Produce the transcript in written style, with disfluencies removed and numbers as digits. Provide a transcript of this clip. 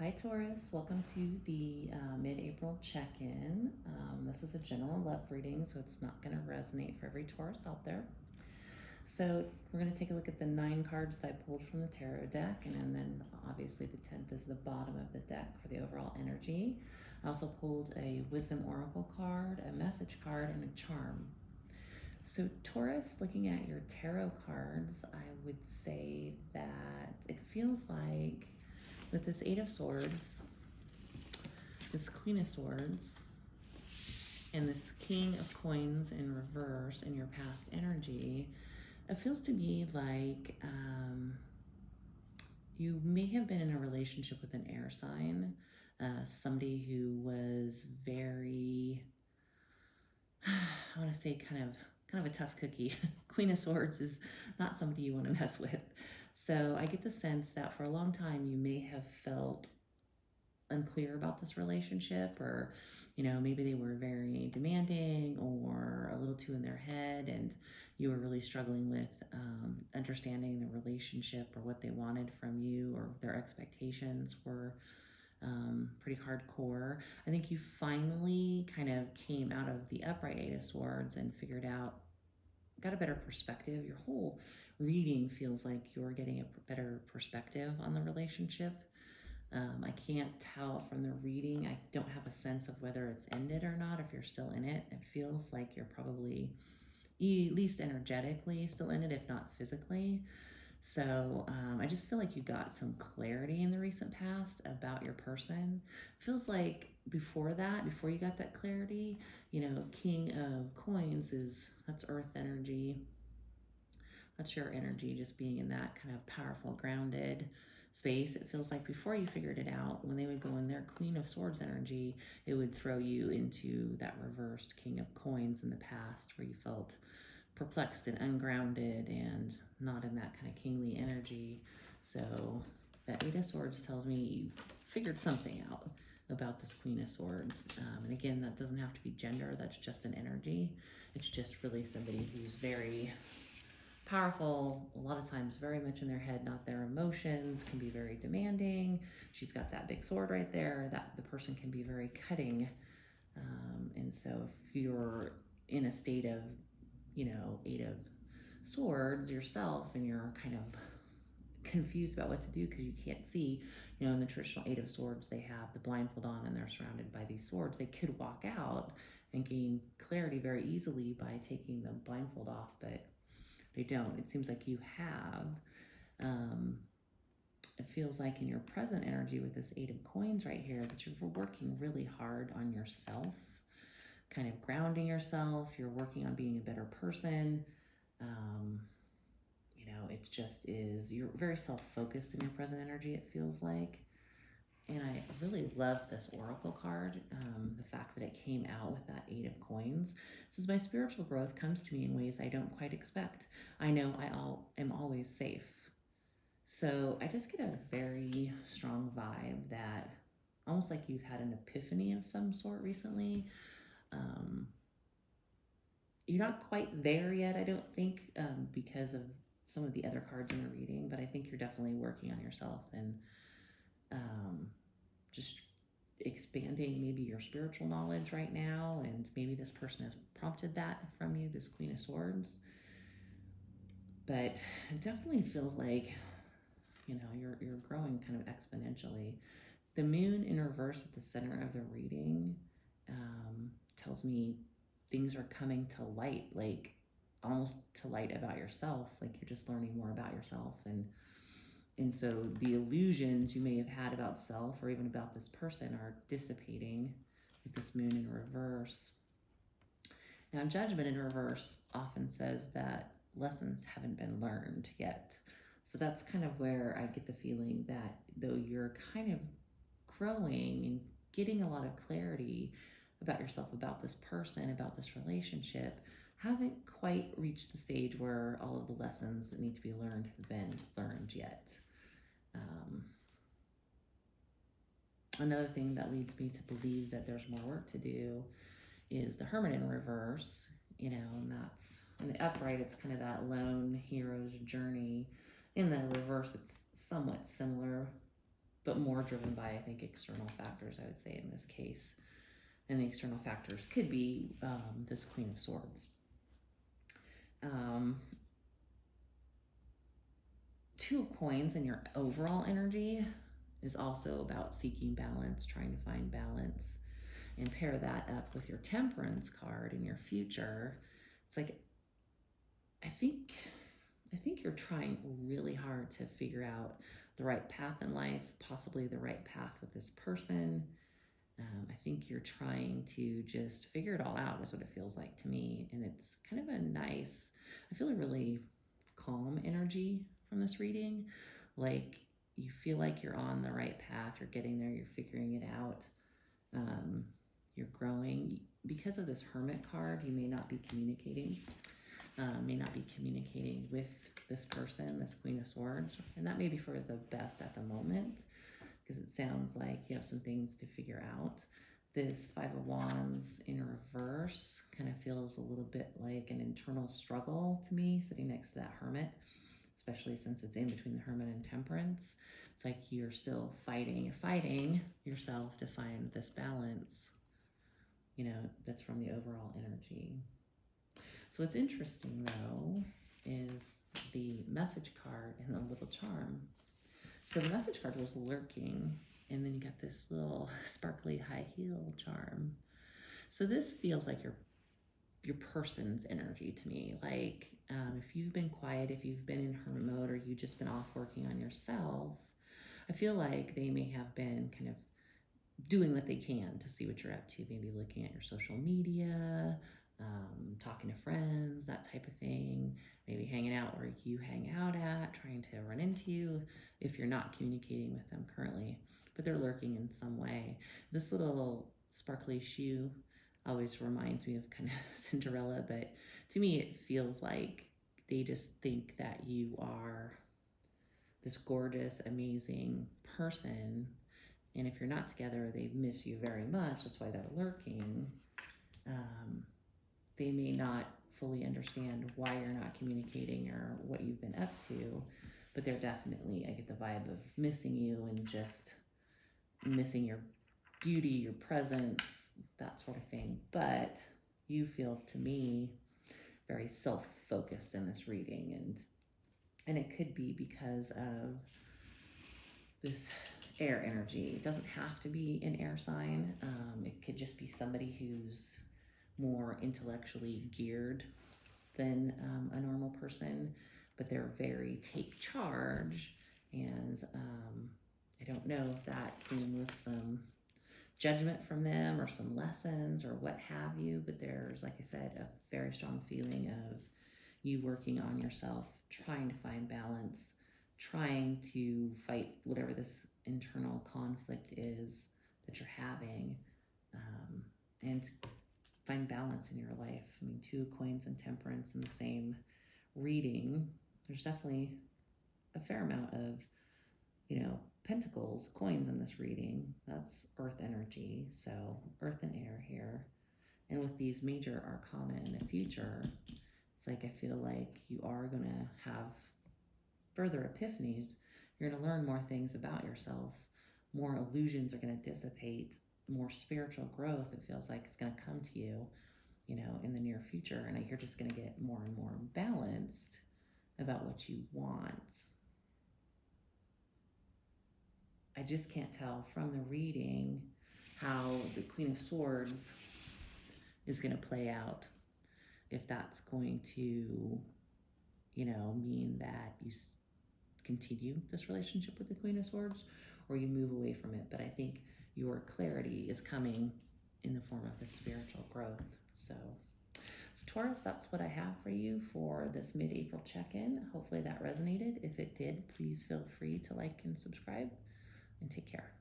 Hi Taurus, welcome to the mid-April check-in. This is a general love reading, so it's not going to resonate for every Taurus out there. So we're going to take a look at the 9 cards that I pulled from the tarot deck, and then obviously the 10th is the bottom of the deck for the overall energy. I also pulled a wisdom oracle card, a message card, and a charm. So Taurus, looking at your tarot cards, I would say that it feels like with this 8 of Swords, this Queen of Swords, and this King of Coins in reverse in your past energy, it feels to me like you may have been in a relationship with an air sign, somebody who was very, I want to say kind of a tough cookie. Queen of Swords is not somebody you want to mess with. So I get the sense that for a long time you may have felt unclear about this relationship, or maybe they were very demanding or a little too in their head, and you were really struggling with understanding the relationship or what they wanted from you, or their expectations were pretty hardcore. I think you finally kind of came out of the upright 8 of Swords and figured out, got a better perspective. Your whole reading feels like you're getting a better perspective on the relationship. I can't tell from the reading. I don't have a sense of whether it's ended or not. If you're still in it, it feels like you're probably, at least energetically, still in it, if not physically. So I just feel like you got some clarity in the recent past about your person. Feels like before that, before you got that clarity, King of Coins that's earth energy. That's your energy, just being in that kind of powerful, grounded space. It feels like before you figured it out, when they would go in their Queen of Swords energy, it would throw you into that reversed King of Coins in the past, where you felt perplexed and ungrounded and not in that kind of kingly energy. So that 8 of Swords tells me you figured something out about this Queen of Swords. And again, that doesn't have to be gender. That's just an energy. It's just really somebody who's very powerful, a lot of times very much in their head, not their emotions, can be very demanding. She's got that big sword right there, that the person can be very cutting. And so if you're in a state of, 8 of Swords yourself, and you're kind of confused about what to do because you can't see, in the traditional 8 of Swords, they have the blindfold on and they're surrounded by these swords. They could walk out and gain clarity very easily by taking the blindfold off, but they don't. It seems like you have. It feels like in your present energy with this 8 of Coins right here that you're working really hard on yourself, kind of grounding yourself. You're working on being a better person. It just is, you're very self-focused in your present energy, it feels like. And I really love this oracle card, the fact that it came out with that 8 of Coins. It says, my spiritual growth comes to me in ways I don't quite expect. I know I am always safe. So I just get a very strong vibe that almost like you've had an epiphany of some sort recently. You're not quite there yet, I don't think, because of some of the other cards in the reading, but I think you're definitely working on yourself and just expanding maybe your spiritual knowledge right now, and maybe this person has prompted that from you, this Queen of Swords. But it definitely feels like, you're growing kind of exponentially. The moon in reverse at the center of the reading tells me things are coming to light, like almost to light about yourself, like you're just learning more about yourself. And so the illusions you may have had about self or even about this person are dissipating with this moon in reverse. Now, Judgment in reverse often says that lessons haven't been learned yet. So that's kind of where I get the feeling that though you're kind of growing and getting a lot of clarity about yourself, about this person, about this relationship, haven't quite reached the stage where all of the lessons that need to be learned have been learned yet. Another thing that leads me to believe that there's more work to do is the Hermit in reverse, and that's in the upright, it's kind of that lone hero's journey. In the reverse, it's somewhat similar, but more driven by, I think, external factors, I would say, in this case. And the external factors could be this Queen of Swords. Two of Coins in your overall energy is also about seeking balance, trying to find balance, and pair that up with your Temperance card in your future. It's like, I think you're trying really hard to figure out the right path in life, possibly the right path with this person. I think you're trying to just figure it all out, is what it feels like to me. And it's kind of a nice, I feel a really calm energy from this reading. Like you feel like you're on the right path, you're getting there, you're figuring it out, you're growing. Because of this Hermit card, you may not be communicating with this person, this Queen of Swords, and that may be for the best at the moment, because it sounds like you have some things to figure out. This Five of Wands in reverse kind of feels a little bit like an internal struggle to me, sitting next to that Hermit, especially since it's in between the Hermit and Temperance. It's like you're still fighting yourself to find this balance, you know, that's from the overall energy. So what's interesting, though, is the message card and the little charm. So the message card was lurking, and then you got this little sparkly high heel charm. So this feels like your person's energy to me. Like if you've been quiet, if you've been in hermit mode, or you've just been off working on yourself, I feel like they may have been kind of doing what they can to see what you're up to, maybe looking at your social media, talking to friends, that type of thing, maybe hanging out where you hang out at, trying to run into you if you're not communicating with them currently, but they're lurking in some way. This little sparkly shoe always reminds me of kind of Cinderella, but to me it feels like they just think that you are this gorgeous, amazing person, and if you're not together, they miss you very much. That's why they're lurking. They may not fully understand why you're not communicating or what you've been up to, but they're definitely, I get the vibe of missing you and just missing your beauty, your presence, that sort of thing. But you feel, to me, very self-focused in this reading, and it could be because of this air energy. It doesn't have to be an air sign. It could just be somebody who's more intellectually geared than a normal person, but they're very take charge. And I don't know if that came with some judgment from them or some lessons or what have you, but there's, like I said, a very strong feeling of you working on yourself, trying to find balance, trying to fight whatever this internal conflict is that you're having, and find balance in your life. I mean, Two of Coins and Temperance in the same reading. There's definitely a fair amount of, you know, Pentacles, coins in this reading. That's earth energy, so earth and air here. And with these major arcana in the future, it's like I feel like you are going to have further epiphanies. You're going to learn more things about yourself. More illusions are going to dissipate. More spiritual growth, it feels like, is going to come to you, you know, in the near future. And you're just going to get more and more balanced about what you want. I just can't tell from the reading how the Queen of Swords is going to play out. If that's going to, you know, mean that you continue this relationship with the Queen of Swords, or you move away from it. But I think your clarity is coming in the form of this spiritual growth. So Taurus, that's what I have for you for this mid-April check-in. Hopefully that resonated. If it did, please feel free to like and subscribe, and take care.